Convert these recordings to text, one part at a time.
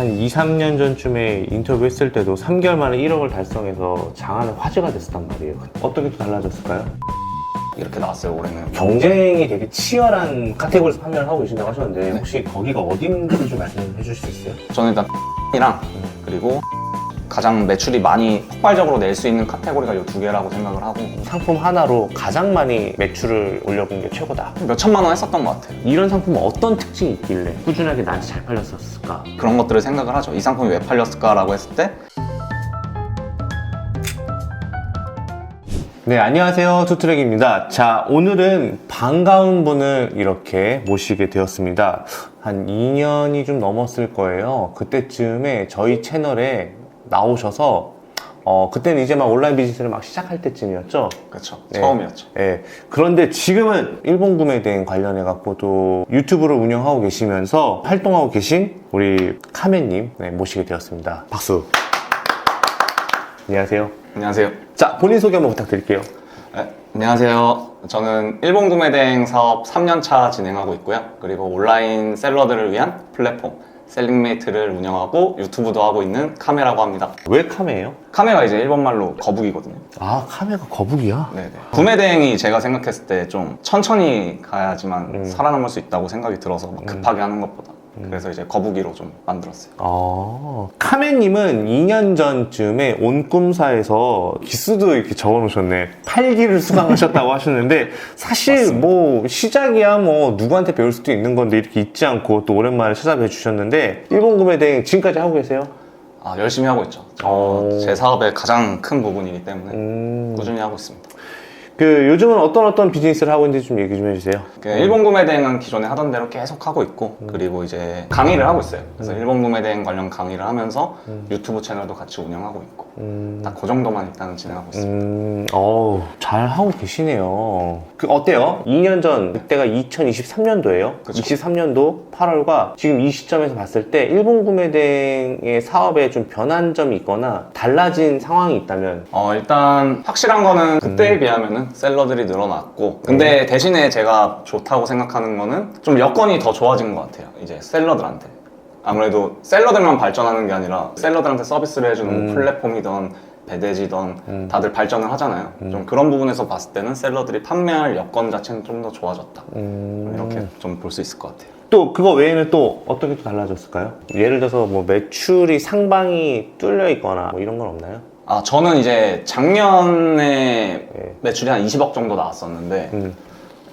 한 2, 3년 전쯤에 인터뷰했을 때도 3개월 만에 1억을 달성해서 장안의 화제가 됐었단 말이에요. 어떻게 또 달라졌을까요? 이렇게 나왔어요. 올해는 경쟁이 되게 치열한 카테고리에서 판매를 하고 계신다고 하셨는데 혹시 거기가 어딘지 좀 말씀해 주실 수 있어요? 저는 일단 이랑 그리고 가장 매출이 많이 폭발적으로 낼 수 있는 카테고리가 이 두 개라고 생각을 하고, 상품 하나로 가장 많이 매출을 올려본 게 최고다. 몇 천만 원 했었던 것 같아요. 이런 상품은 어떤 특징이 있길래 꾸준하게 나한테 잘 팔렸었을까? 그런 것들을 생각을 하죠. 이 상품이 왜 팔렸을까라고 했을 때 네, 안녕하세요. 투트랙입니다. 자, 오늘은 반가운 분을 이렇게 모시게 되었습니다. 한 2년이 좀 넘었을 거예요. 그때쯤에 저희 채널에 나오셔서 그때는 이제 막 온라인 비즈니스를 막 시작할 때쯤이었죠. 그렇죠. 네. 처음이었죠. 네. 그런데 지금은 일본 구매 대행 관련해 갖고 또 유튜브를 운영하고 계시면서 활동하고 계신 우리 카메님 모시게 되었습니다. 박수. 안녕하세요. 안녕하세요. 자, 본인 소개 한번 부탁드릴게요. 네, 안녕하세요. 저는 일본 구매 대행 사업 3년차 진행하고 있고요. 그리고 온라인 셀러들을 위한 플랫폼 셀링메이트를 운영하고 유튜브도 하고 있는 카메라고 합니다. 왜 카메예요? 카메가 이제 일본말로 거북이거든요. 아, 카메가 거북이야? 네네. 구매 대행이 제가 생각했을 때 좀 천천히 가야지만 살아남을 수 있다고 생각이 들어서 막 급하게 하는 것보다. 그래서 이제 거북이로 좀 만들었어요. 카메님은 2년 전쯤에 온꿈사에서 기수도 이렇게 적어놓으셨네. 8기를 수강하셨다고 하셨는데 사실 맞습니다. 뭐 시작이야 뭐 누구한테 배울 수도 있는 건데 이렇게 잊지 않고 또 오랜만에 찾아뵈 주셨는데 일본 구매 대행 지금까지 하고 계세요? 열심히 하고 있죠. 제 사업의 가장 큰 부분이기 때문에 꾸준히 하고 있습니다. 요즘은 어떤 비즈니스를 하고 있는지 좀 얘기 좀 해주세요. 일본 구매 대행은 기존에 하던 대로 계속 하고 있고, 그리고 이제 강의를 하고 있어요. 그래서 일본 구매 대행 관련 강의를 하면서 유튜브 채널도 같이 운영하고 있고, 딱 그 정도만 일단은 진행하고 있습니다. 잘 하고 계시네요. 어때요? 2년 전, 그때가 2023년도예요. 그쵸. 23년도 8월과 지금 이 시점에서 봤을 때 일본 구매 대행의 사업에 좀 변한 점이 있거나 달라진 상황이 있다면? 일단 확실한 거는 그때에 비하면은 셀러들이 늘어났고, 근데 대신에 제가 좋다고 생각하는 거는 좀 여건이 더 좋아진 것 같아요. 이제 셀러들한테. 아무래도 셀러들만 발전하는 게 아니라 셀러들한테 서비스를 해주는 플랫폼이든 배대지든 다들 발전을 하잖아요. 좀 그런 부분에서 봤을 때는 셀러들이 판매할 여건 자체는 좀 더 좋아졌다. 이렇게 좀 볼 수 있을 것 같아요. 또 그거 외에는 또 어떻게 또 달라졌을까요? 예를 들어서 뭐 매출이 상방이 뚫려 있거나 뭐 이런 건 없나요? 저는 이제 작년에 매출이 한 20억 정도 나왔었는데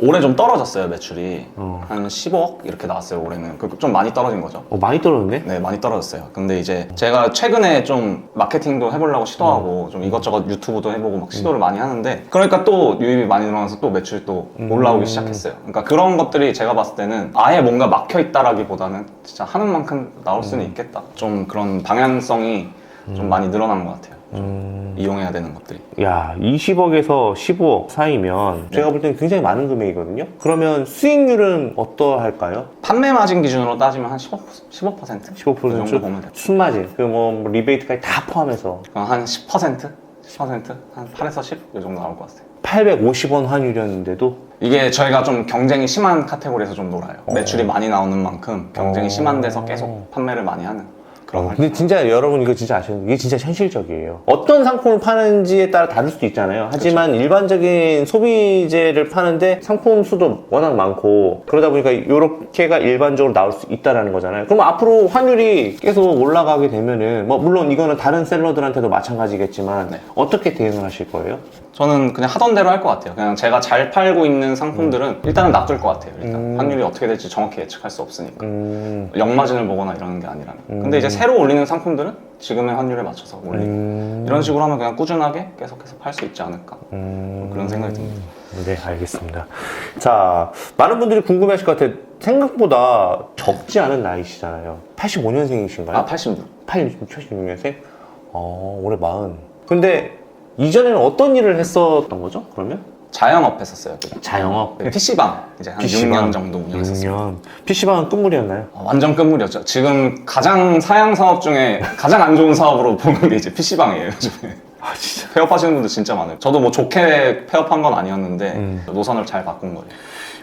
올해 좀 떨어졌어요. 매출이 한 15억 이렇게 나왔어요. 올해는 좀 많이 떨어진 거죠. 많이 떨어졌네? 네, 많이 떨어졌어요. 근데 이제 제가 최근에 좀 마케팅도 해보려고 시도하고 좀 이것저것 유튜브도 해보고 막 시도를 많이 하는데, 그러니까 또 유입이 많이 늘어나서 또 매출이 또 올라오기 시작했어요. 그러니까 그런 것들이 제가 봤을 때는 아예 뭔가 막혀있다라기보다는 진짜 하는 만큼 나올 수는 있겠다. 좀 그런 방향성이 좀 많이 늘어난 것 같아요. 좀 이용해야 되는 것들이. 야, 20억에서 15억 사이면 제가 볼 때는 굉장히 많은 금액이거든요. 그러면 수익률은 어떠할까요? 판매 마진 기준으로 따지면 한 15%? 15% 그 정도 보면 돼요. 순마진, 뭐 리베이트까지 다 포함해서 한 10%? 10%? 한 8에서 10? 이 정도 나올 것 같아요. 850원 환율이었는데도 이게 저희가 좀 경쟁이 심한 카테고리에서 좀 놀아요. 매출이 많이 나오는 만큼 경쟁이 심한 데서 계속 판매를 많이 하는 그런 근데 진짜 여러분 이거 진짜 아시는 이게 진짜 현실적이에요. 어떤 상품을 파는지에 따라 다를 수도 있잖아요. 하지만 일반적인 소비재를 파는데 상품 수도 워낙 많고 그러다 보니까 이렇게가 일반적으로 나올 수 있다는 거잖아요. 그럼 앞으로 환율이 계속 올라가게 되면은 뭐 물론 이거는 다른 셀러들한테도 마찬가지겠지만 어떻게 대응을 하실 거예요? 저는 그냥 하던 대로 할 것 같아요. 그냥 제가 잘 팔고 있는 상품들은 일단은 놔둘 것 같아요. 일단 환율이 어떻게 될지 정확히 예측할 수 없으니까 역마진을 보거나 이러는 게 아니라면. 근데 이제 새로 올리는 상품들은 지금의 환율에 맞춰서 올리고 이런 식으로 하면 그냥 꾸준하게 계속해서 팔 수 있지 않을까 그런 생각이 듭니다. 네, 알겠습니다. 자, 많은 분들이 궁금해하실 것 같아요. 생각보다 적지 않은 나이시잖아요. 85년생이신가요? 86년생? 올해 40. 근데 이전에는 어떤 일을 했었던 거죠, 그러면? 자영업 했었어요. 자영업? PC방 이제 한 6년 정도 운영했었어요. 6년. PC방은 끝물이었나요? 완전 끝물이었죠. 지금 가장 사양 사업 중에 가장 안 좋은 사업으로 보는 게 이제 PC방이에요, 요즘에. 진짜. 폐업하시는 분들 진짜 많아요. 저도 뭐 좋게 폐업한 건 아니었는데 노선을 잘 바꾼 거예요.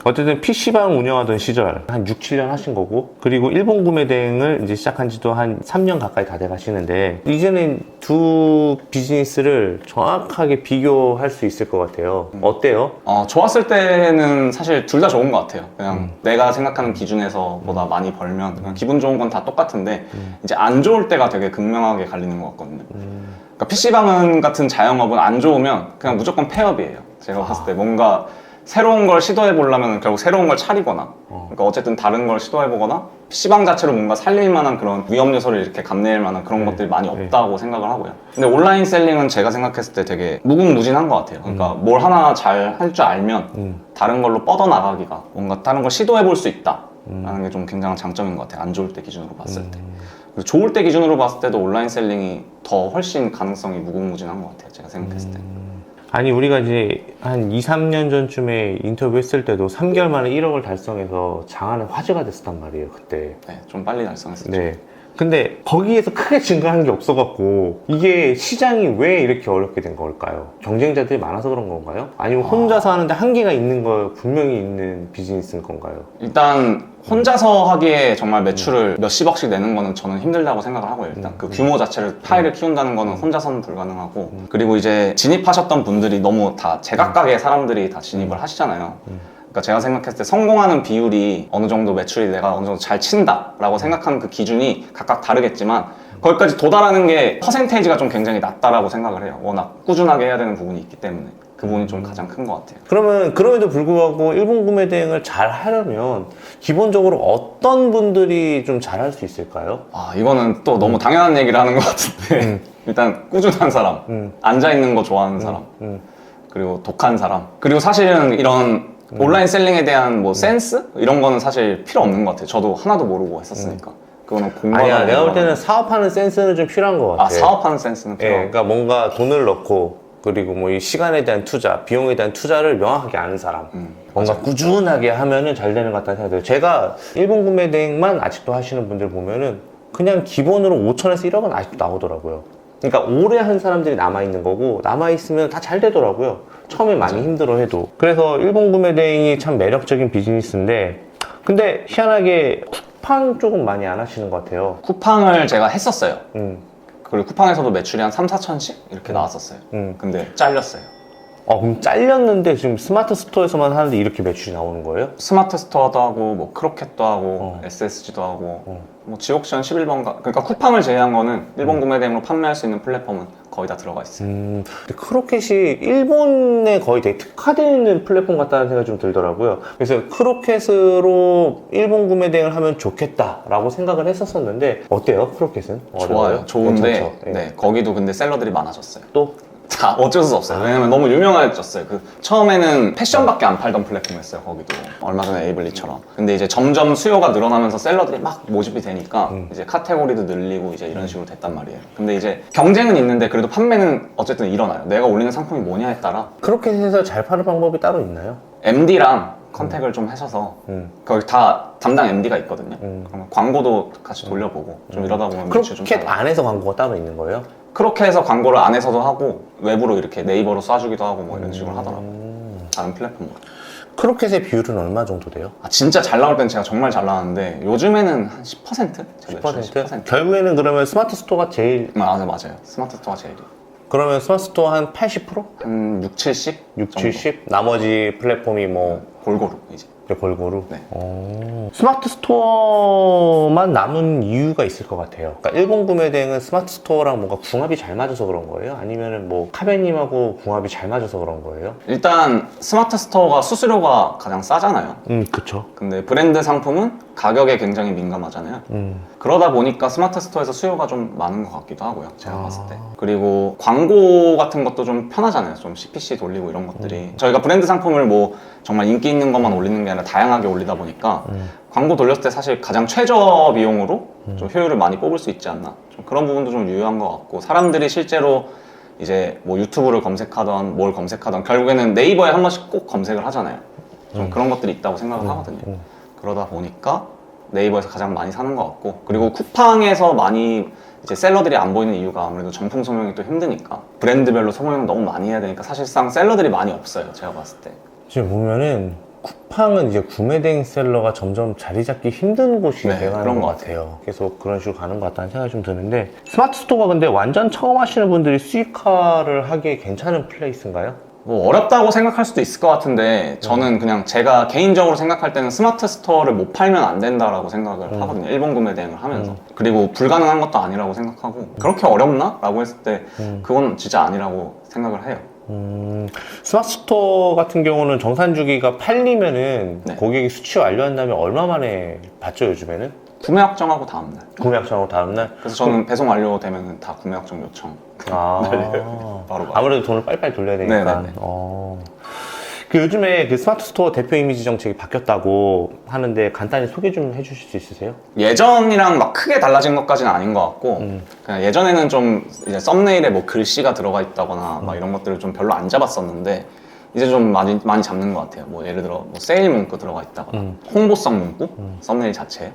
어쨌든 PC방 운영하던 시절 한 6, 7년 하신 거고, 그리고 일본 구매 대행을 이제 시작한 지도 한 3년 가까이 다 돼 가시는데, 이제는 두 비즈니스를 정확하게 비교할 수 있을 것 같아요. 어때요? 좋았을 때는 사실 둘 다 좋은 것 같아요. 그냥 내가 생각하는 기준에서 보다 많이 벌면 그냥 기분 좋은 건 다 똑같은데 이제 안 좋을 때가 되게 극명하게 갈리는 것 같거든요. 그러니까 PC방 같은 자영업은 안 좋으면 그냥 무조건 폐업이에요. 제가 봤을 때 뭔가 새로운 걸 시도해 보려면 결국 새로운 걸 차리거나 그러니까 어쨌든 다른 걸 시도해 보거나 PC방 자체로 뭔가 살릴 만한 그런 위험 요소를 이렇게 감내할 만한 그런 것들이 많이 없다고 생각을 하고요. 근데 온라인 셀링은 제가 생각했을 때 되게 무궁무진한 것 같아요. 그러니까 뭘 하나 잘 할 줄 알면 다른 걸로 뻗어나가기가 뭔가 다른 걸 시도해 볼 수 있다 라는 게 좀 굉장한 장점인 것 같아요. 안 좋을 때 기준으로 봤을 때. 그리고 좋을 때 기준으로 봤을 때도 온라인 셀링이 더 훨씬 가능성이 무궁무진한 것 같아요. 제가 생각했을 때. 아니, 우리가 이제 한 2, 3년 전쯤에 인터뷰 했을 때도 3개월 만에 1억을 달성해서 장안의 화제가 됐었단 말이에요, 그때. 네, 좀 빨리 달성했었죠. 네. 근데 거기에서 크게 증가한 게 없어갖고, 이게 시장이 왜 이렇게 어렵게 된 걸까요? 경쟁자들이 많아서 그런 건가요? 아니면 혼자서 하는데 한계가 있는 거 분명히 있는 비즈니스인 건가요? 일단 혼자서 하기에 정말 매출을 몇십억씩 내는 거는 저는 힘들다고 생각을 하고요. 일단 그 규모 자체를 파이를 키운다는 거는 혼자서는 불가능하고, 그리고 이제 진입하셨던 분들이 너무 다 제각각의 사람들이 다 진입을 하시잖아요. 그러니까 제가 생각했을 때 성공하는 비율이 어느 정도 매출이 내가 어느 정도 잘 친다라고 생각하는 그 기준이 각각 다르겠지만 거기까지 도달하는 게 퍼센테이지가 좀 굉장히 낮다라고 생각을 해요. 워낙 꾸준하게 해야 되는 부분이 있기 때문에 그 부분이 좀 가장 큰 것 같아요. 그러면 그럼에도 불구하고 일본 구매 대행을 잘 하려면 기본적으로 어떤 분들이 좀 잘 할 수 있을까요? 이거는 또 너무 당연한 얘기를 하는 것 같은데 일단 꾸준한 사람, 앉아있는 거 좋아하는 사람, 그리고 독한 사람, 그리고 사실은 이런 온라인 셀링에 대한 뭐 센스? 이런 거는 사실 필요 없는 것 같아요. 저도 하나도 모르고 했었으니까. 그거는 공부하는 아니야, 내가 볼 때는 사업하는 센스는 좀 필요한 것 같아. 사업하는 센스는 필요. 그러니까 뭔가 돈을 넣고, 그리고 뭐 이 시간에 대한 투자, 비용에 대한 투자를 명확하게 아는 사람. 뭔가 맞아요. 꾸준하게 하면은 잘 되는 것 같다는 생각이 들어요. 제가 일본 구매 대행만 아직도 하시는 분들 보면은 그냥 기본으로 5천에서 1억은 아직도 나오더라고요. 그러니까 오래 한 사람들이 남아있는 거고, 남아있으면 다 잘 되더라고요. 처음에 많이 힘들어해도. 그래서 일본 구매 대행이 참 매력적인 비즈니스인데, 근데 희한하게 쿠팡 쪽은 많이 안 하시는 것 같아요. 쿠팡을 제가 했었어요. 음. 그리고 쿠팡에서도 매출이 한 3, 4천씩 이렇게 나왔었어요. 근데 잘렸어요. 그럼 잘렸는데 지금 스마트 스토어에서만 하는데 이렇게 매출이 나오는 거예요? 스마트 스토어도 하고 뭐 크로켓도 하고 SSG도 하고 뭐 지옥시원 11번가, 그러니까 쿠팡을 제외한 거는 일본 구매 대행으로 판매할 수 있는 플랫폼은 거의 다 들어가 있어요. 근데 크로켓이 일본에 거의 되게 특화되어 있는 플랫폼 같다는 생각이 좀 들더라고요. 그래서 크로켓으로 일본 구매 대행을 하면 좋겠다라고 생각을 했었었는데, 어때요, 크로켓은? 좋아요. 좋은데 괜찮죠? 예. 네, 거기도 근데 셀러들이 많아졌어요. 또? 다 어쩔 수 없어요. 왜냐면 너무 유명해졌어요. 처음에는 패션밖에 안 팔던 플랫폼이었어요. 거기도 얼마 전에 에이블리처럼. 근데 이제 점점 수요가 늘어나면서 셀러들이 막 모집이 되니까 이제 카테고리도 늘리고 이제 이런 식으로 됐단 말이에요. 근데 이제 경쟁은 있는데 그래도 판매는 어쨌든 일어나요. 내가 올리는 상품이 뭐냐에 따라. 크로켓에서 잘 파는 방법이 따로 있나요? MD랑 컨택을 좀 하셔서 거기 다 담당 MD가 있거든요. 그러면 광고도 같이 돌려보고 좀 이러다 보면 매출 좀 크로켓 잘 나와요. 안에서 광고가 따로 있는 거예요? 그렇게 해서 광고를 안에서도 하고 외부로 이렇게 네이버로 쏴주기도 하고 뭐 이런 식으로 하더라고요. 다른 플랫폼으로. 크로켓의 비율은 얼마 정도 돼요? 진짜 잘 나올 땐 제가 정말 잘 나왔는데 요즘에는 한 10%? 제 매출 10%? 결국에는 그러면 스마트 스토어가 제일, 맞아요. 스마트 스토어가 제일. 그러면 스마트 스토어 한 80%? 한 6, 70? 6, 70? 나머지 플랫폼이 뭐 골고루 이제. 골고루? 네. 스마트 스토어만 남은 이유가 있을 것 같아요. 그러니까 일본 구매 대행은 스마트 스토어랑 뭔가 궁합이 잘 맞아서 그런 거예요? 아니면은 뭐 카베님하고 궁합이 잘 맞아서 그런 거예요? 일단 스마트 스토어가 수수료가 가장 싸잖아요. 그쵸. 근데 브랜드 상품은 가격에 굉장히 민감하잖아요. 그러다 보니까 스마트 스토어에서 수요가 좀 많은 것 같기도 하고요. 제가 봤을 때. 그리고 광고 같은 것도 좀 편하잖아요. 좀 CPC 돌리고 이런 것들이. 저희가 브랜드 상품을 뭐 정말 인기 있는 것만 올리는 게 아니라 다양하게 올리다 보니까 광고 돌렸을 때 사실 가장 최저 비용으로 좀 효율을 많이 뽑을 수 있지 않나. 좀 그런 부분도 좀 유효한 것 같고, 사람들이 실제로 이제 뭐 유튜브를 검색하던 뭘 검색하던 결국에는 네이버에 한 번씩 꼭 검색을 하잖아요. 좀 그런 것들이 있다고 생각을 하거든요. 그러다 보니까 네이버에서 가장 많이 사는 것 같고, 그리고 쿠팡에서 많이 이제 셀러들이 안 보이는 이유가 아무래도 정품 소명이 또 힘드니까, 브랜드별로 소명을 너무 많이 해야 되니까 사실상 셀러들이 많이 없어요. 제가 봤을 때. 지금 보면은 쿠팡은 이제 구매 대행 셀러가 점점 자리 잡기 힘든 곳이 네, 돼가는 그런 것 것 같아요. 계속 그런 식으로 가는 것 같다는 생각이 좀 드는데, 스마트 스토어가 근데 완전 처음 하시는 분들이 수익화를 하기에 괜찮은 플레이스인가요? 뭐 어렵다고 생각할 수도 있을 것 같은데 저는 그냥 제가 개인적으로 생각할 때는 스마트 스토어를 못 팔면 안 된다라고 생각을 하거든요. 일본 구매 대행을 하면서. 그리고 불가능한 것도 아니라고 생각하고 그렇게 어렵나? 라고 했을 때 그건 진짜 아니라고 생각을 해요. 스마트 스토어 같은 경우는 정산 주기가 팔리면은 네. 고객이 수취 완료한 다음에 얼마 만에 받죠, 요즘에는? 구매 확정하고 다음날. 구매 확정하고 다음날? 그래서 저는 배송 완료되면 다 구매 확정 요청. 아, 바로 아무래도 돈을 빨리빨리 돌려야 되니까. 네네네. 그 요즘에 그 스마트 스토어 대표 이미지 정책이 바뀌었다고 하는데 간단히 소개 좀 해주실 수 있으세요? 예전이랑 막 크게 달라진 것까지는 아닌 것 같고 그냥 예전에는 좀 이제 썸네일에 뭐 글씨가 들어가 있다거나 막 이런 것들을 좀 별로 안 잡았었는데 이제 좀 많이 잡는 것 같아요. 뭐 예를 들어 뭐 세일 문구 들어가 있다거나 홍보성 문구 썸네일 자체에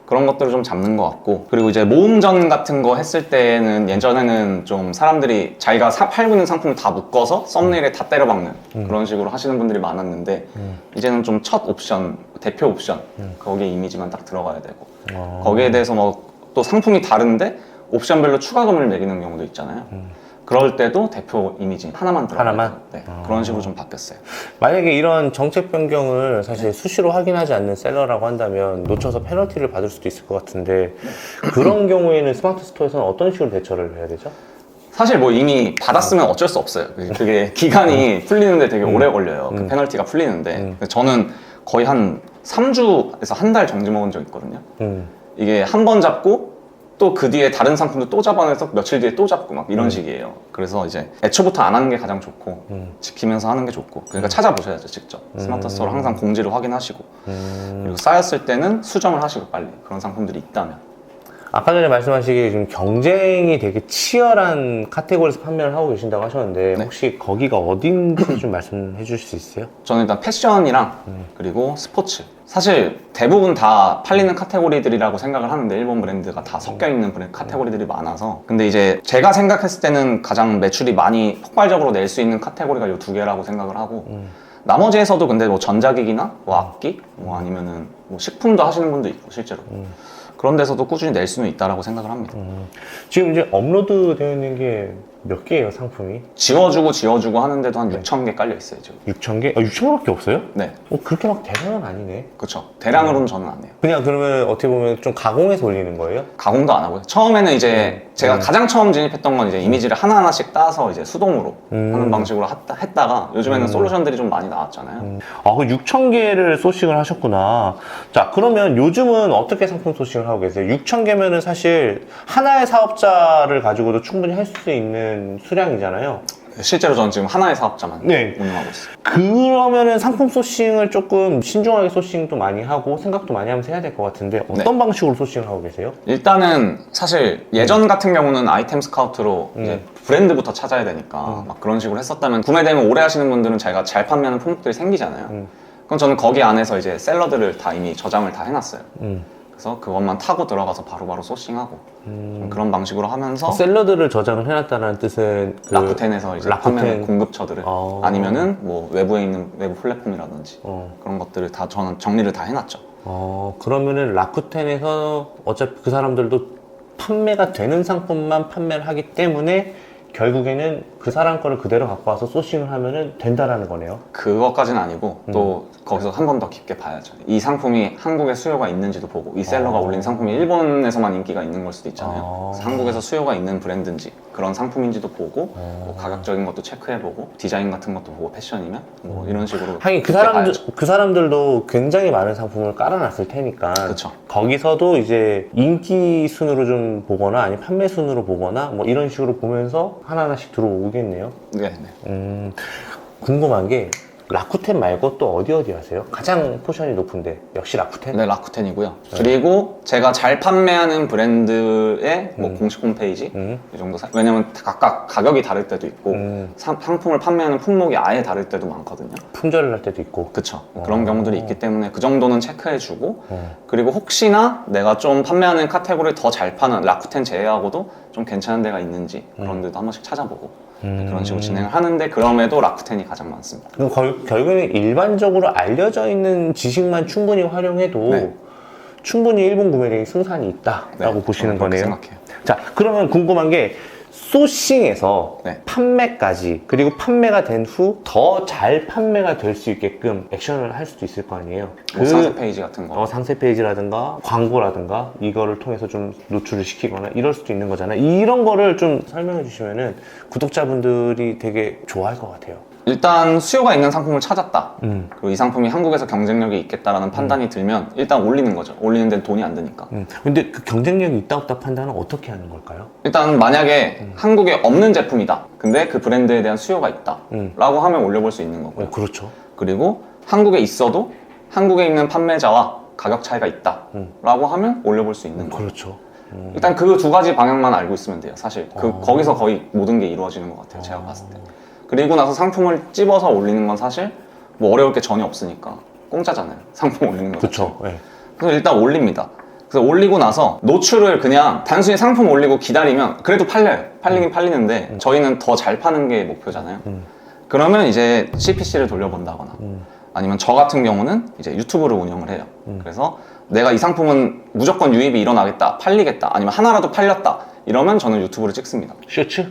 그런 것들을 좀 잡는 것 같고 그리고 이제 모음전 같은 거 했을 때는 예전에는 좀 사람들이 자기가 팔고 있는 상품을 다 묶어서 썸네일에 다 때려박는 그런 식으로 하시는 분들이 많았는데 이제는 좀 첫 옵션, 대표 옵션 거기에 이미지만 딱 들어가야 되고 거기에 대해서 뭐 또 상품이 다른데 옵션별로 추가금을 매기는 경우도 있잖아요. 그럴 때도 대표 이미지 하나만 들어가요. 하나만? 네, 그런 식으로 좀 바뀌었어요. 만약에 이런 정책 변경을 사실 수시로 확인하지 않는 셀러라고 한다면 놓쳐서 페널티를 받을 수도 있을 것 같은데 그런 경우에는 스마트 스토어에서는 어떤 식으로 대처를 해야 되죠? 사실 뭐 이미 받았으면 어쩔 수 없어요. 그게 기간이 풀리는데 되게 오래 걸려요. 그 페널티가 풀리는데 저는 거의 한 3주에서 한 달 정지 먹은 적 있거든요. 이게 한 번 잡고 또 그 뒤에 다른 상품도 또 잡아내서 며칠 뒤에 또 잡고 막 이런 식이에요. 그래서 이제 애초부터 안 하는 게 가장 좋고 지키면서 하는 게 좋고 그러니까 찾아보셔야죠 직접. 스마트 스토어를 항상 공지를 확인하시고 그리고 쌓였을 때는 수정을 하시고 빨리 그런 상품들이 있다면. 아까 전에 말씀하시기에 지금 경쟁이 되게 치열한 카테고리에서 판매를 하고 계신다고 하셨는데 네. 혹시 거기가 어딘지 좀 말씀해 주실 수 있어요? 저는 일단 패션이랑 그리고 스포츠 사실 대부분 다 팔리는 카테고리들이라고 생각을 하는데 일본 브랜드가 다 섞여 있는 카테고리들이 많아서 근데 이제 제가 생각했을 때는 가장 매출이 많이 폭발적으로 낼 수 있는 카테고리가 이 두 개라고 생각을 하고 나머지에서도 근데 뭐 전자기기나 뭐 악기 뭐 아니면은 뭐 식품도 하시는 분도 있고 실제로 그런 데서도 꾸준히 낼 수는 있다라고 생각을 합니다. 지금 이제 업로드 되어 있는 게 몇 개예요, 상품이? 지워주고 하는데도 한 6,000개 깔려 있어요 지금. 6,000개? 6,000개밖에 없어요? 네, 그렇게 막 대단한 아니네. 그렇죠. 대량으로는 저는 안 해요. 그냥 그러면 어떻게 보면 좀 가공해서 올리는 거예요? 가공도 안 하고요. 처음에는 이제 제가 가장 처음 진입했던 건 이제 이미지를 하나하나씩 따서 이제 수동으로 하는 방식으로 했다가 요즘에는 솔루션들이 좀 많이 나왔잖아요. 아, 그 6,000개를 소싱을 하셨구나. 자, 그러면 요즘은 어떻게 상품 소싱을 하고 계세요? 6,000개면은 사실 하나의 사업자를 가지고도 충분히 할 수 있는 수량이잖아요. 실제로 저는 지금 하나의 사업자만 네. 운영하고 있어요. 그러면은 상품 소싱을 조금 신중하게 소싱도 많이 하고 생각도 많이 하면서 해야 될 것 같은데 어떤 방식으로 소싱을 하고 계세요? 일단은 사실 예전 같은 경우는 아이템 스카우트로 이제 브랜드부터 찾아야 되니까 막 그런 식으로 했었다면 구매되면 오래 하시는 분들은 자기가 잘 판매하는 품목들이 생기잖아요. 그럼 저는 거기 안에서 이제 셀러들을 다 이미 저장을 다 해놨어요. 그래서 그것만 타고 들어가서 바로바로 소싱하고 좀 그런 방식으로 하면서 샐러드를 저장을 해놨다는 뜻은 그 라쿠텐에서 이제 라쿠텐. 판매하는 공급처들을 어. 아니면은 뭐 외부에 있는 외부 플랫폼이라든지 그런 것들을 다 저는 정리를 다 해놨죠. 그러면은 라쿠텐에서 어차피 그 사람들도 판매가 되는 상품만 판매를 하기 때문에 결국에는 그 사람 거를 그대로 갖고 와서 소싱을 하면은 된다라는 거네요. 그것까지는 아니고 또 거기서 한 번 더 깊게 봐야죠. 이 상품이 한국에 수요가 있는지도 보고 이 셀러가 올린 상품이 일본에서만 인기가 있는 걸 수도 있잖아요. 그래서 한국에서 수요가 있는 브랜드인지 그런 상품인지도 보고 뭐 가격적인 것도 체크해보고 디자인 같은 것도 보고 패션이면 뭐 이런 식으로 하긴 그 깊게 봐야죠. 사람들도 굉장히 많은 상품을 깔아놨을 테니까 그쵸. 거기서도 이제 인기 순으로 좀 보거나 아니면 판매 순으로 보거나 뭐 이런 식으로 보면서 하나하나씩 들어오겠네요. 네. 궁금한 게 라쿠텐 말고 또 어디 하세요? 가장 포션이 높은데 역시 라쿠텐? 네, 라쿠텐이고요. 그리고 제가 잘 판매하는 브랜드의 뭐 공식 홈페이지 이 정도 왜냐면 각각 가격이 다를 때도 있고 상품을 판매하는 품목이 아예 다를 때도 많거든요. 품절을 할 때도 있고. 그쵸. 그런 경우들이 있기 때문에 그 정도는 체크해주고 그리고 혹시나 내가 좀 판매하는 카테고리를 더 잘 파는 라쿠텐 제외하고도 좀 괜찮은 데가 있는지 그런 데도 한 번씩 찾아보고 그런 식으로 진행을 하는데 그럼에도 라쿠텐이 가장 많습니다. 그럼 결국에는 일반적으로 알려져 있는 지식만 충분히 활용해도 네. 충분히 일본 구매량이 승산이 있다라고 네, 보시는 저는 그렇게 거네요. 생각해요. 자, 그러면 궁금한 게 소싱에서 네. 판매까지 그리고 판매가 된 후 더 잘 판매가 될 수 있게끔 액션을 할 수도 있을 거 아니에요. 뭐 상세 페이지 같은 거. 상세 페이지라든가 광고라든가 이거를 통해서 좀 노출을 시키거나 이럴 수도 있는 거잖아요. 이런 거를 좀 설명해 주시면은 구독자분들이 되게 좋아할 것 같아요. 일단 수요가 있는 상품을 찾았다. 음. 그리고 이 상품이 한국에서 경쟁력이 있겠다라는 판단이 들면 일단 올리는 거죠. 올리는 데는 돈이 안 드니까. 근데 그 경쟁력이 있다 없다 판단은 어떻게 하는 걸까요? 일단 만약에 한국에 없는 제품이다. 근데 그 브랜드에 대한 수요가 있다. 라고 하면 올려볼 수 있는 거고요. 그렇죠. 그리고 한국에 있어도 한국에 있는 판매자와 가격 차이가 있다. 라고 하면 올려볼 수 있는 거예요. 그렇죠. 일단 그 두 가지 방향만 알고 있으면 돼요. 사실 거기서 거의 모든 게 이루어지는 것 같아요. 제가 봤을 때. 그리고 나서 상품을 찝어서 올리는 건 사실 뭐 어려울 게 전혀 없으니까 공짜잖아요. 상품 올리는 거. 그렇죠. 네. 그래서 일단 올립니다. 그래서 올리고 나서 노출을 그냥 단순히 상품 올리고 기다리면 그래도 팔려요. 팔리긴 팔리는데 저희는 더 잘 파는 게 목표잖아요. 그러면 이제 CPC를 돌려본다거나 아니면 저 같은 경우는 이제 유튜브를 운영을 해요. 그래서 내가 이 상품은 무조건 유입이 일어나겠다, 팔리겠다, 아니면 하나라도 팔렸다 이러면 저는 유튜브를 찍습니다. 쇼츠?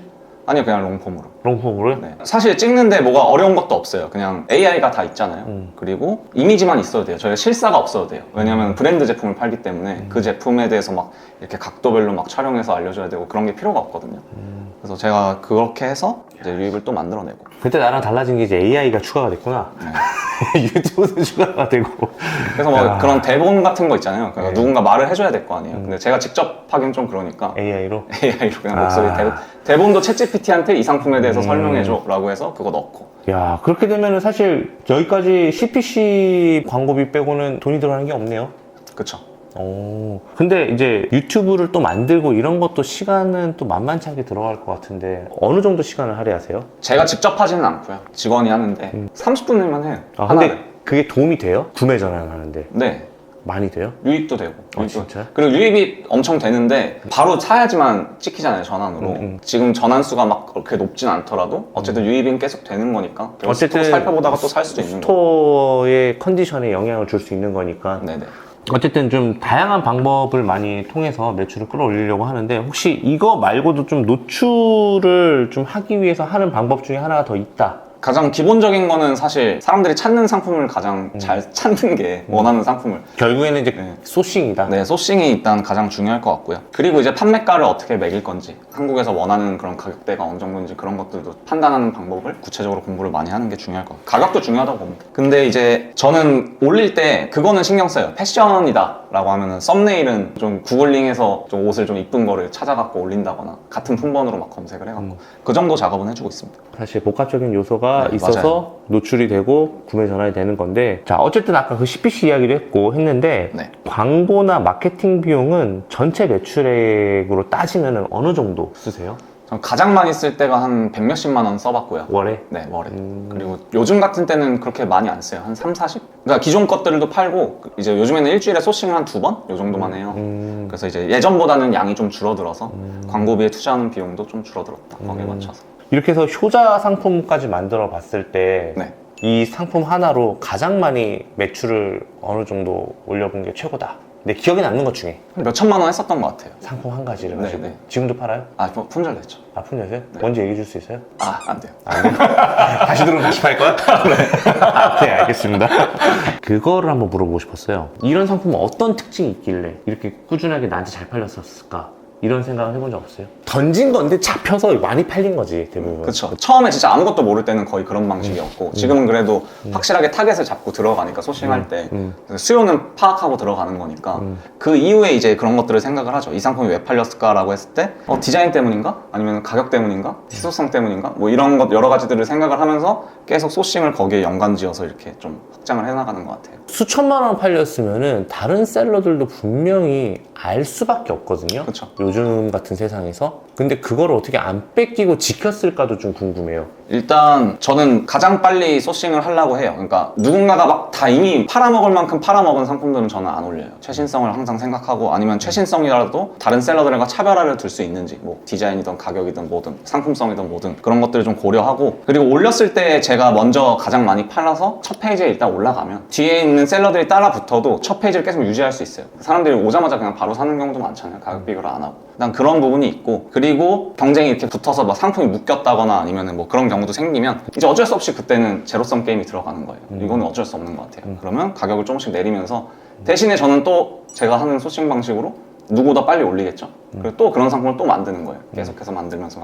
아니요, 그냥 롱폼으로. 롱폼으로? 네. 사실 찍는데 뭐가 어려운 것도 없어요. 그냥 AI가 다 있잖아요. 그리고 이미지만 있어도 돼요. 저희가 실사가 없어도 돼요. 왜냐면 브랜드 제품을 팔기 때문에 그 제품에 대해서 막 이렇게 각도별로 막 촬영해서 알려줘야 되고 그런 게 필요가 없거든요. 그래서 제가 그렇게 해서 이제 유입을 또 만들어내고. 그때 나랑 달라진 게 이제 AI가 추가가 됐구나. 유튜브도 추가가 되고. 그래서 뭐 야. 그런 대본 같은 거 있잖아요. 그러니까 네. 누군가 말을 해줘야 될 거 아니에요. 근데 제가 직접 하긴 좀 그러니까 AI로? AI로 그냥 목소리 대본도 챗GPT한테 이 상품에 대해서 설명해줘 라고 해서 그거 넣고. 야, 그렇게 되면은 사실 여기까지 CPC 광고비 빼고는 돈이 들어가는 게 없네요. 그쵸. 근데 이제 유튜브를 또 만들고 이런 것도 시간은 또 만만치 않게 들어갈 것 같은데 어느 정도 시간을 할애하세요? 제가 직접 하지는 않고요. 직원이 하는데 30분이면 해요. 근데 하나를. 그게 도움이 돼요? 구매 전화를 하는데 네. 많이 돼요? 유입도 되고. 진짜요? 그리고 유입이 엄청 되는데 바로 사야지만 찍히잖아요, 전환으로. 지금 전환수가 막 그렇게 높진 않더라도 어쨌든 유입은 계속 되는 거니까. 어쨌든 살펴보다가 또 살 수도 있는 거고. 스토어의 컨디션에 영향을 줄 수 있는 거니까. 네네. 어쨌든 좀 다양한 방법을 많이 통해서 매출을 끌어올리려고 하는데 혹시 이거 말고도 좀 노출을 좀 하기 위해서 하는 방법 중에 하나가 더 있다. 가장 기본적인 거는 사실 사람들이 찾는 상품을 가장 잘 찾는 게 원하는 상품을. 결국에는 이제 네. 소싱이다. 네, 소싱이 일단 가장 중요할 것 같고요. 그리고 이제 판매가를 어떻게 매길 건지, 한국에서 원하는 그런 가격대가 어느 정도인지 그런 것들도 판단하는 방법을 구체적으로 공부를 많이 하는 게 중요할 것 같아요. 가격도 중요하다고 봅니다. 근데 이제 저는 올릴 때 그거는 신경 써요. 패션이다 라고 하면은 썸네일은 좀 구글링해서 좀 옷을 좀 이쁜 거를 찾아갖고 올린다거나 같은 품번으로 막 검색을 해갖고 그 정도 작업은 해주고 있습니다. 사실 복합적인 요소가 네, 있어서 맞아요. 노출이 되고 구매 전환이 되는 건데, 자 어쨌든 아까 그 CPC 이야기를 했는데 네. 광고나 마케팅 비용은 전체 매출액으로 따지면 어느 정도 쓰세요? 전 가장 많이 쓸 때가 한 100몇십만 원 써봤고요. 월에? 네, 월에. 그리고 요즘 같은 때는 그렇게 많이 안 써요. 한 3, 40? 그러니까 기존 것들도 팔고, 이제 요즘에는 일주일에 소싱을 한 2번? 요 정도만 해요. 그래서 이제 예전보다는 양이 좀 줄어들어서 광고비에 투자하는 비용도 좀 줄어들었다. 거기에 맞춰서. 이렇게 해서 효자 상품까지 만들어 봤을 때 네. 이 상품 하나로 가장 많이 매출을 어느 정도 올려본 게 최고다. 내 기억에 남는 것 중에 몇 천만 원 했었던 것 같아요. 상품 한 가지를 네, 가지고 네. 지금도 팔아요? 아, 품절됐죠. 아, 품절세요? 뭔지 얘기해 줄 수 있어요? 아, 안 돼요. 다시 들으면 다시 팔 거야? 네, 알겠습니다. 그거를 한번 물어보고 싶었어요. 이런 상품은 어떤 특징이 있길래 이렇게 꾸준하게 나한테 잘 팔렸었을까? 이런 생각을 해본 적 없어요? 던진 건데 잡혀서 많이 팔린 거지, 대부분. 그렇죠. 처음에 진짜 아무것도 모를 때는 거의 그런 방식이었고 지금은 그래도 확실하게 타겟을 잡고 들어가니까 소싱할 때 수요는 파악하고 들어가는 거니까 그 이후에 이제 그런 것들을 생각을 하죠. 이 상품이 왜 팔렸을까라고 했을 때 디자인 때문인가? 아니면 가격 때문인가? 희소성 때문인가? 뭐 이런 것 여러 가지들을 생각을 하면서 계속 소싱을 거기에 연관지어서 이렇게 좀 확장을 해나가는 것 같아요. 수천만 원 팔렸으면은 다른 셀러들도 분명히 알 수밖에 없거든요. 그쵸. 요즘 같은 세상에서 근데 그걸 어떻게 안 뺏기고 지켰을까도 좀 궁금해요. 일단 저는 가장 빨리 소싱을 하려고 해요. 그러니까 누군가가 막 다 이미 팔아먹을 만큼 팔아먹은 상품들은 저는 안 올려요. 최신성을 항상 생각하고, 아니면 최신성이라도 다른 셀러들과 차별화를 둘 수 있는지, 뭐 디자인이든 가격이든 뭐든 상품성이든 뭐든 그런 것들을 좀 고려하고, 그리고 올렸을 때 제가 먼저 가장 많이 팔아서 첫 페이지에 일단 올라가면 뒤에 있는 셀러들이 따라 붙어도 첫 페이지를 계속 유지할 수 있어요. 사람들이 오자마자 그냥 바로 사는 경우도 많잖아요. 가격 비교를 안 하고. 일단 그런 부분이 있고, 그리고 경쟁이 이렇게 붙어서 막 상품이 묶였다거나 아니면 뭐 그런 경우도 생기면 이제 어쩔 수 없이 그때는 제로섬 게임이 들어가는 거예요. 이거는 어쩔 수 없는 것 같아요. 그러면 가격을 조금씩 내리면서, 대신에 저는 또 제가 하는 소싱 방식으로 누구보다 빨리 올리겠죠. 그리고 또 그런 상품을 또 만드는 거예요. 계속해서 만들면서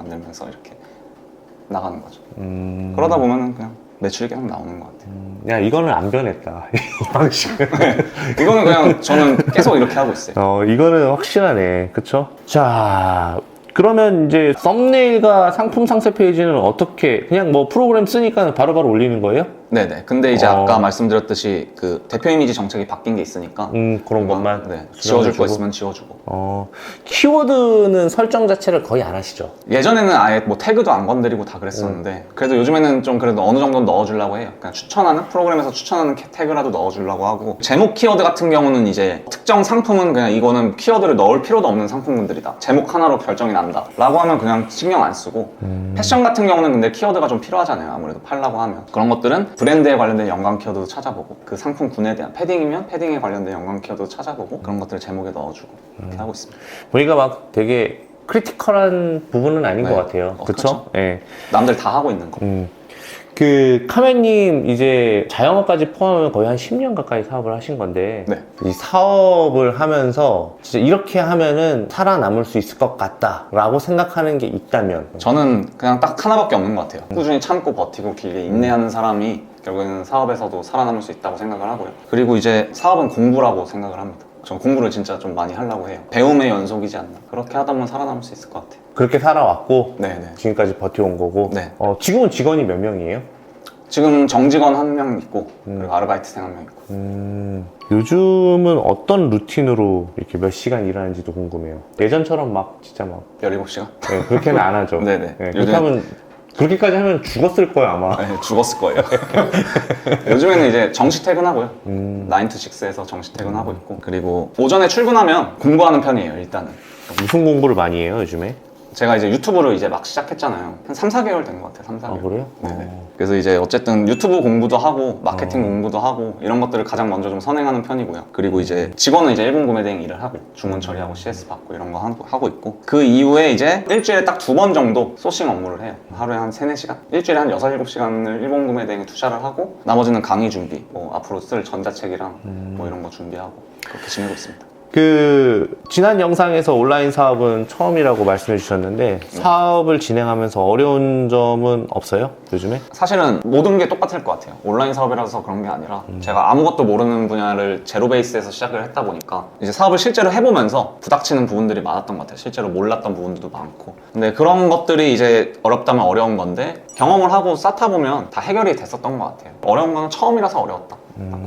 이렇게 나가는 거죠. 그러다 보면은 그냥 매출이 계속 나오는 것 같아요. 야, 이거는 안 변했다. 이 방식은. 이거는 그냥 저는 계속 이렇게 하고 있어요. 이거는 확실하네. 그쵸? 자, 그러면 이제 썸네일과 상품 상세 페이지는 어떻게, 그냥 뭐 프로그램 쓰니까 바로바로 올리는 거예요? 네네. 근데 이제 아까 말씀드렸듯이 그 대표 이미지 정책이 바뀐 게 있으니까 그런 것만. 네, 지워줄 거 있으면 지워주고. 키워드는 설정 자체를 거의 안 하시죠? 예전에는 아예 뭐 태그도 안 건드리고 다 그랬었는데, 그래도 요즘에는 좀 그래도 어느 정도 넣어주려고 해요. 그냥 추천하는, 프로그램에서 추천하는 태그라도 넣어주려고 하고, 제목 키워드 같은 경우는 이제 특정 상품은 그냥 이거는 키워드를 넣을 필요도 없는 상품군들이다, 제목 하나로 결정이 난다 라고 하면 그냥 신경 안 쓰고, 패션 같은 경우는 근데 키워드가 좀 필요하잖아요. 아무래도 팔라고 하면. 그런 것들은 브랜드에 관련된 연관 키워드도 찾아보고, 그 상품군에 대한, 패딩이면 패딩에 관련된 연관 키워드도 찾아보고, 그런 것들을 제목에 넣어주고 이렇게 하고 있습니다. 보니까 막 되게 크리티컬한 부분은 아닌 네. 것 같아요. 그쵸? 예. 남들 다 하고 있는 거. 그 카멘님 이제 자영업까지 포함하면 거의 한 10년 가까이 사업을 하신 건데, 네. 이 사업을 하면서 진짜 이렇게 하면은 살아남을 수 있을 것 같다라고 생각하는 게 있다면? 저는 그냥 딱 하나밖에 없는 것 같아요. 꾸준히 참고 버티고 길게 인내하는 사람이 결국에는 사업에서도 살아남을 수 있다고 생각을 하고요. 그리고 이제 사업은 공부라고 생각을 합니다. 전 공부를 진짜 좀 많이 하려고 해요. 배움의 연속이지 않나. 그렇게 하다 보면 살아남을 수 있을 것 같아요. 그렇게 살아왔고 네네. 지금까지 버텨온 거고. 네. 지금은 직원이 몇 명이에요? 지금 정직원 1명 있고, 그리고 아르바이트생 1명 있고. 요즘은 어떤 루틴으로 이렇게 몇 시간 일하는지도 궁금해요. 예전처럼 막 진짜 막 17시간? 네, 그렇게는 안 하죠. 네네. 그렇게 요즘- 하면 그렇게까지 하면 죽었을 거예요 아마. 네, 죽었을 거예요. 요즘에는 이제 정시 퇴근하고요. 9 to 6에서 정시 퇴근하고 있고, 그리고 오전에 출근하면 공부하는 편이에요, 일단은. 무슨 공부를 많이 해요 요즘에? 제가 이제 유튜브를 이제 막 시작했잖아요. 한 3, 4개월 된 것 같아요, 3, 4개월. 아 그래요? 네네. 그래서 이제 어쨌든 유튜브 공부도 하고 마케팅 공부도 하고 이런 것들을 가장 먼저 좀 선행하는 편이고요. 그리고 이제 직원은 이제 일본 구매 대행 일을 하고 주문 처리하고 CS 받고 이런 거 하고 있고, 그 이후에 이제 일주일에 딱 2번 정도 소싱 업무를 해요. 하루에 한 3, 4시간? 일주일에 한 6, 7시간을 일본 구매 대행에 투자를 하고, 나머지는 강의 준비, 뭐 앞으로 쓸 전자책이랑 뭐 이런 거 준비하고 그렇게 지내고 있습니다. 그 지난 영상에서 온라인 사업은 처음이라고 말씀해 주셨는데 사업을 진행하면서 어려운 점은 없어요? 요즘에? 사실은 모든 게 똑같을 것 같아요. 온라인 사업이라서 그런 게 아니라 제가 아무것도 모르는 분야를 제로 베이스에서 시작을 했다 보니까 이제 사업을 실제로 해보면서 부닥치는 부분들이 많았던 것 같아요. 실제로 몰랐던 부분들도 많고. 근데 그런 것들이 이제 어렵다면 어려운 건데, 경험을 하고 쌓다 보면 다 해결이 됐었던 것 같아요. 어려운 거는 처음이라서 어려웠다.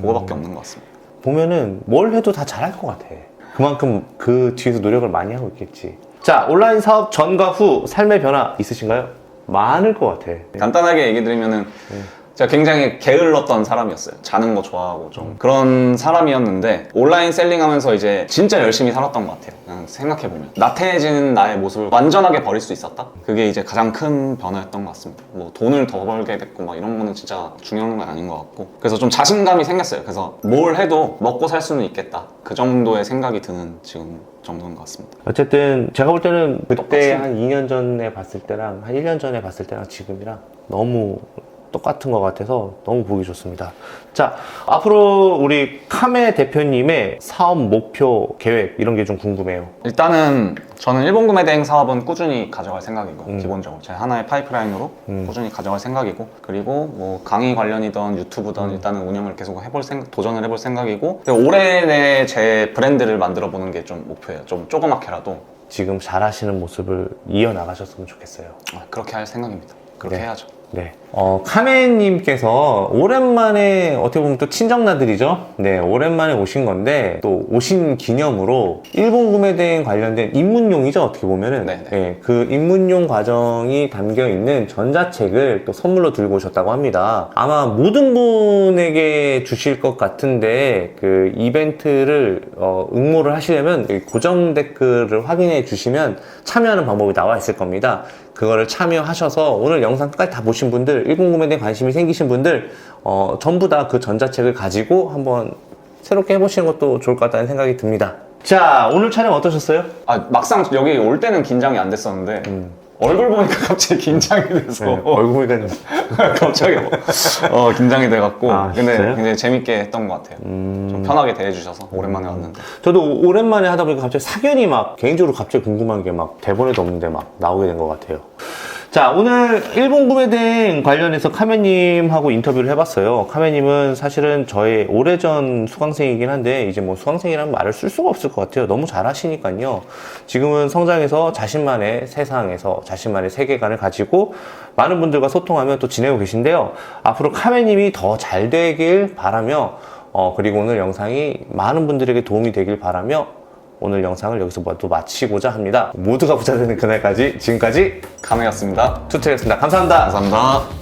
그거밖에 없는 것 같습니다. 보면은 뭘 해도 다 잘할 것 같아. 그만큼 그 뒤에서 노력을 많이 하고 있겠지. 자, 온라인 사업 전과 후 삶의 변화 있으신가요? 많을 것 같아. 간단하게 얘기 드리면은 제가 굉장히 게을렀던 사람이었어요. 자는 거 좋아하고 좀 그런 사람이었는데, 온라인 셀링하면서 이제 진짜 열심히 살았던 것 같아요. 그냥 생각해보면 나태해지는 나의 모습을 완전하게 버릴 수 있었다? 그게 이제 가장 큰 변화였던 것 같습니다. 뭐 돈을 더 벌게 됐고 막 이런 거는 진짜 중요한 건 아닌 것 같고, 그래서 좀 자신감이 생겼어요. 그래서 뭘 해도 먹고 살 수는 있겠다, 그 정도의 생각이 드는 지금 정도인 것 같습니다. 어쨌든 제가 볼 때는 그때 똑같이. 한 2년 전에 봤을 때랑 한 1년 전에 봤을 때랑 지금이랑 너무 똑같은 것 같아서 너무 보기 좋습니다. 자, 앞으로 우리 카메 대표님의 사업 목표, 계획 이런 게 좀 궁금해요. 일단은 저는 일본 구매 대행 사업은 꾸준히 가져갈 생각이고, 기본적으로 제 하나의 파이프라인으로 꾸준히 가져갈 생각이고, 그리고 뭐 강의 관련이든 유튜브든 일단은 운영을 계속 도전을 해볼 생각이고, 올해 내에 제 브랜드를 만들어 보는 게 좀 목표예요. 좀 조그맣게라도. 지금 잘하시는 모습을 이어나가셨으면 좋겠어요. 그렇게 할 생각입니다. 그렇게 네. 해야죠. 네. 카멘님께서 오랜만에 어떻게 보면 또 친정나들이죠. 네, 오랜만에 오신 건데 또 오신 기념으로 일본 구매대행 관련된 입문용이죠. 어떻게 보면은 네네. 네, 그 입문용 과정이 담겨 있는 전자책을 또 선물로 들고 오셨다고 합니다. 아마 모든 분에게 주실 것 같은데 그 이벤트를 응모를 하시려면 여기 고정 댓글을 확인해 주시면 참여하는 방법이 나와 있을 겁니다. 그거를 참여하셔서 오늘 영상 끝까지 다 보신 분들, 일본 구매에 대한 관심이 생기신 분들 전부 다 그 전자책을 가지고 한번 새롭게 해보시는 것도 좋을 것 같다는 생각이 듭니다. 자, 오늘 촬영 어떠셨어요? 막상 여기 올 때는 긴장이 안 됐었는데 얼굴 보니까 갑자기 긴장이 돼서 얼굴 보니까 갑자기 긴장이 돼갖고 아, 근데 진짜요? 굉장히 재밌게 했던 것 같아요. 좀 편하게 대해주셔서 오랜만에 왔는데 저도 오랜만에 하다 보니까 갑자기 사견이 막 개인적으로 갑자기 궁금한 게 막 대본에도 없는데 막 나오게 된 것 같아요. 자, 오늘 일본 구매대행 관련해서 카메님하고 인터뷰를 해봤어요. 카메님은 사실은 저의 오래전 수강생이긴 한데 이제 뭐 수강생이라는 말을 쓸 수가 없을 것 같아요. 너무 잘하시니까요. 지금은 성장해서 자신만의 세상에서 자신만의 세계관을 가지고 많은 분들과 소통하며 또 지내고 계신데요. 앞으로 카메님이 더 잘 되길 바라며 그리고 오늘 영상이 많은 분들에게 도움이 되길 바라며 오늘 영상을 여기서 모두 마치고자 합니다. 모두가 부자 되는 그날까지 지금까지 감회였습니다. 투트였습니다. 감사합니다. 감사합니다.